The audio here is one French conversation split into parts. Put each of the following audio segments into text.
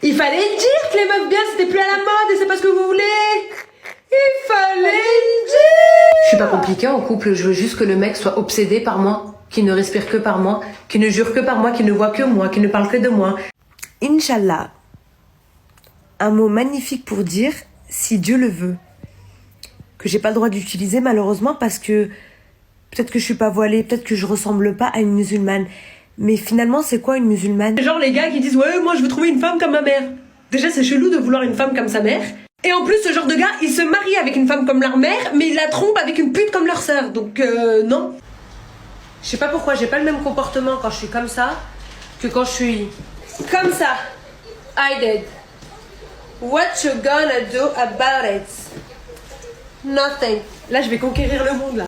Il fallait dire que les meufs bien c'était plus à la mode et c'est pas ce que vous voulez. Il fallait dire. Je suis pas compliquée en couple, je veux juste que le mec soit obsédé par moi, qu'il ne respire que par moi, qu'il ne jure que par moi, qu'il ne voit que moi, qu'il ne parle que de moi. Inch'Allah, un mot magnifique pour dire si Dieu le veut, que j'ai pas le droit d'utiliser malheureusement parce que peut-être que je suis pas voilée, peut-être que je ressemble pas à une musulmane. Mais finalement, c'est quoi une musulmane? Genre les gars qui disent ouais, moi je veux trouver une femme comme ma mère. Déjà, c'est chelou de vouloir une femme comme sa mère. Et en plus, ce genre de gars, ils se marient avec une femme comme leur mère, mais ils la trompent avec une pute comme leur sœur. Donc non. Je sais pas pourquoi, j'ai pas le même comportement quand je suis comme ça que quand je suis comme ça. I did. What you gonna do about it? Nothing. Là, je vais conquérir le monde là.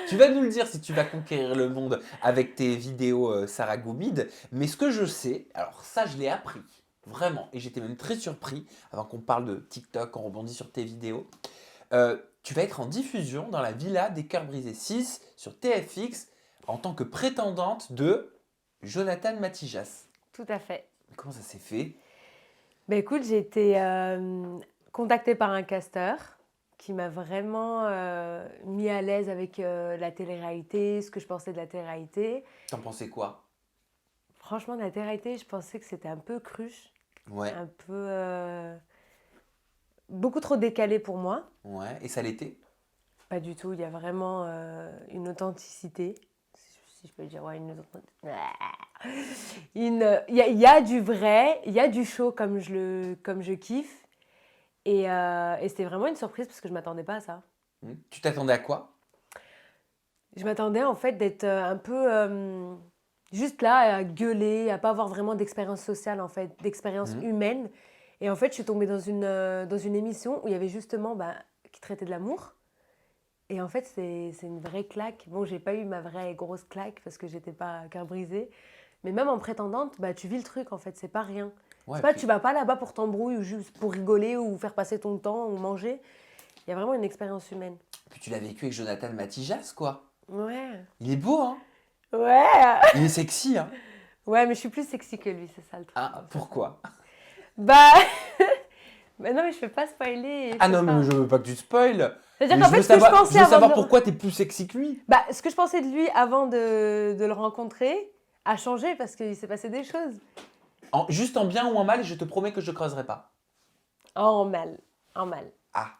Tu vas nous le dire si tu vas conquérir le monde avec tes vidéos Sarah Goumid. Mais ce que je sais, alors ça je l'ai appris, vraiment, et j'étais même très surpris, avant qu'on parle de TikTok, on rebondit sur tes vidéos. Tu vas être en diffusion dans la Villa des Cœurs Brisés 6 sur TFX en tant que prétendante de Jonathan Matijas. Tout à fait. Comment ça s'est fait? Bah écoute, j'ai été contactée par un casteur qui m'a vraiment mis à l'aise avec la télé-réalité, ce que je pensais de la télé-réalité. T'en pensais quoi? Franchement, de la télé-réalité, je pensais que c'était un peu cruche, Ouais. un peu beaucoup trop décalé pour moi. Ouais, et ça l'était? Pas du tout, il y a vraiment une authenticité, si je peux dire, ouais, il y a du vrai, il y a du show comme je kiffe. Et c'était vraiment une surprise parce que je ne m'attendais pas à ça. Tu t'attendais à quoi? Je m'attendais en fait d'être un peu juste là à gueuler, à pas avoir vraiment d'expérience sociale en fait, d'expérience humaine. Et en fait, je suis tombée dans une émission où il y avait justement qui traitait de l'amour. Et en fait, c'est une vraie claque. Bon, j'ai pas eu ma vraie grosse claque parce que j'étais pas cœur brisé. Mais même en prétendante, tu vis le truc en fait, c'est pas rien. Ouais, C'est pas, puis- tu vas pas là-bas pour t'embrouiller ou juste pour rigoler ou faire passer ton temps ou manger. Il y a vraiment une expérience humaine. Puis tu l'as vécu avec Jonathan Matijas, quoi. Ouais. Il est beau, hein? Ouais. Il est sexy, hein? Ouais, mais je suis plus sexy que lui, c'est ça le truc. Ah, pourquoi? Bah... bah non, mais je fais pas spoiler. Ah non, mais je veux pas que tu spoil. C'est-à-dire Mais qu'en je fait, veux ce que je savoir, pensais je veux avant savoir de... pourquoi t'es plus sexy que lui. Bah, ce que je pensais de lui avant de le rencontrer a changé parce qu'il s'est passé des choses. Juste en bien ou en mal, et je te promets que je creuserai pas. En mal. En mal. Ah.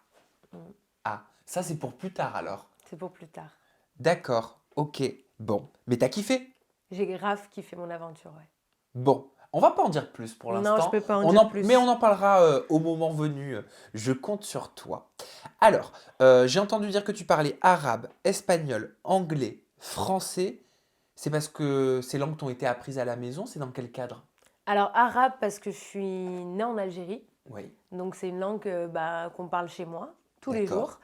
Ah, ça c'est pour plus tard alors. C'est pour plus tard. D'accord, ok, bon. Mais t'as kiffé? J'ai grave kiffé mon aventure, ouais. Bon, on va pas en dire plus pour l'instant. Non, je peux pas en dire plus. Mais on en parlera au moment venu. Je compte sur toi. Alors, j'ai entendu dire que tu parlais arabe, espagnol, anglais, français. C'est parce que ces langues t'ont été apprises à la maison? C'est dans quel cadre? Alors, arabe parce que je suis née en Algérie. Oui. Donc, c'est une langue qu'on parle chez moi, tous les D'accord. jours.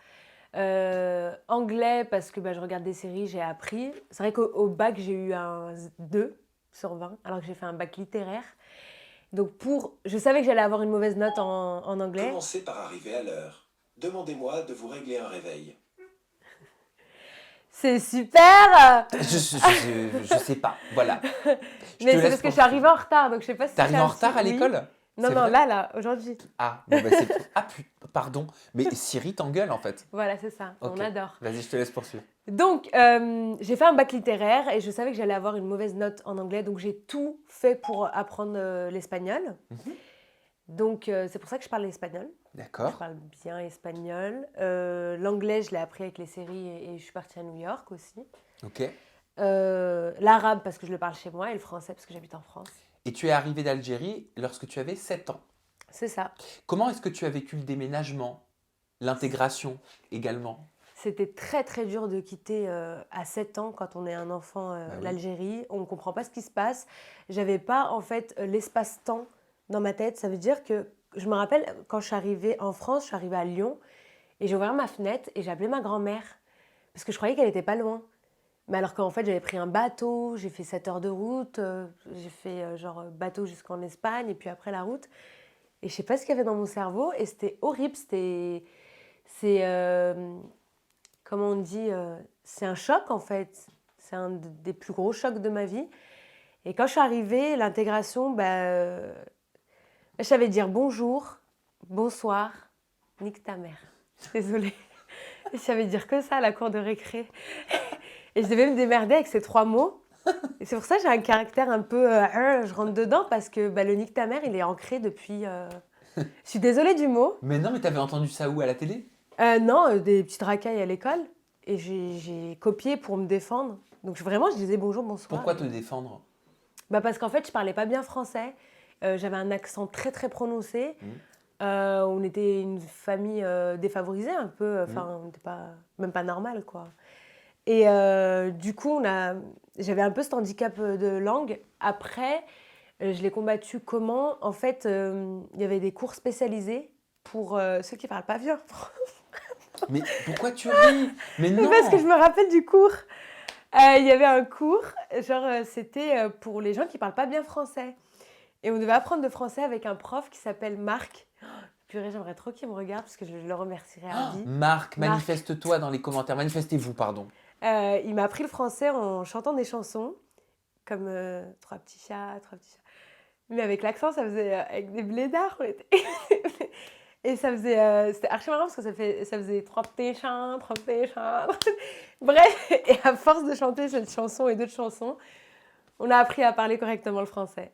Anglais parce que je regarde des séries, j'ai appris. C'est vrai qu'au bac, j'ai eu un 2 sur 20, alors que j'ai fait un bac littéraire. Donc, je savais que j'allais avoir une mauvaise note en anglais. Commencez par arriver à l'heure. Demandez-moi de vous régler un réveil. C'est super! Je sais pas, voilà. Mais c'est parce que je suis arrivée en retard, donc je sais pas si T'es arrivée ça en me retard à suit. l'école? Non, C'est non, vrai? là, aujourd'hui. Ah, bon, c'est... Ah, pardon. Mais Siri t'engueule, en fait. Voilà, c'est ça, Ok. on adore. Vas-y, je te laisse poursuivre. Donc, j'ai fait un bac littéraire et je savais que j'allais avoir une mauvaise note en anglais, donc j'ai tout fait pour apprendre l'espagnol. Donc, c'est pour ça que je parle l'espagnol. Je D'accord. parle bien espagnol. L'anglais, je l'ai appris avec les séries et je suis partie à New York aussi. Ok. L'arabe parce que je le parle chez moi et le français parce que j'habite en France. Et tu es arrivée d'Algérie lorsque tu avais 7 ans. C'est ça. Comment est-ce que tu as vécu le déménagement, l'intégration également? C'était très très dur de quitter à 7 ans quand on est un enfant oui. l'Algérie. On ne comprend pas ce qui se passe. J'avais pas en fait l'espace-temps dans ma tête. Ça veut dire que je me rappelle quand je suis arrivée en France, je suis arrivée à Lyon et j'ai ouvert ma fenêtre et j'ai appelé ma grand-mère parce que je croyais qu'elle n'était pas loin. Mais alors qu'en fait, j'avais pris un bateau, j'ai fait 7 heures de route, j'ai fait bateau jusqu'en Espagne et puis après la route. Et je sais pas ce qu'il y avait dans mon cerveau et c'était horrible. Comment on dit, c'est un choc en fait. C'est un des plus gros chocs de ma vie. Et quand je suis arrivée, l'intégration, Je savais dire bonjour, bonsoir, nique ta mère. Désolée. Je savais dire que ça à la cour de récré. Et je devais me démerder avec ces 3 mots. Et c'est pour ça que j'ai un caractère un peu... je rentre dedans parce que le nique ta mère, il est ancré depuis... Je suis désolée du mot. Mais non, mais t'avais entendu ça où, à la télé? Non, des petites racailles à l'école. Et j'ai copié pour me défendre. Donc vraiment, je disais bonjour, bonsoir. Pourquoi te défendre? Parce qu'en fait, je parlais pas bien français. J'avais un accent très très prononcé. On était une famille défavorisée un peu. Enfin, on n'était même pas normal, quoi. Et du coup, j'avais un peu cet handicap de langue. Après, je l'ai combattu comment? En fait, il y avait des cours spécialisés pour ceux qui parlent pas bien. Mais pourquoi tu ris? Mais non! Parce que je me rappelle du cours. Il y avait un cours, c'était pour les gens qui parlent pas bien français. Et on devait apprendre le français avec un prof qui s'appelle Marc. Oh, purée, j'aimerais trop qu'il me regarde parce que je le remercierais à vie. Marc, manifeste-toi dans les commentaires. Manifestez-vous, pardon. Il m'a appris le français en chantant des chansons, comme Trois petits chats, trois petits chats. Mais avec l'accent, ça faisait avec des blédards. Et ça faisait, c'était archi marrant parce que ça faisait trois petits chats, trois petits chats. Bref, et à force de chanter cette chanson et d'autres chansons, on a appris à parler correctement le français.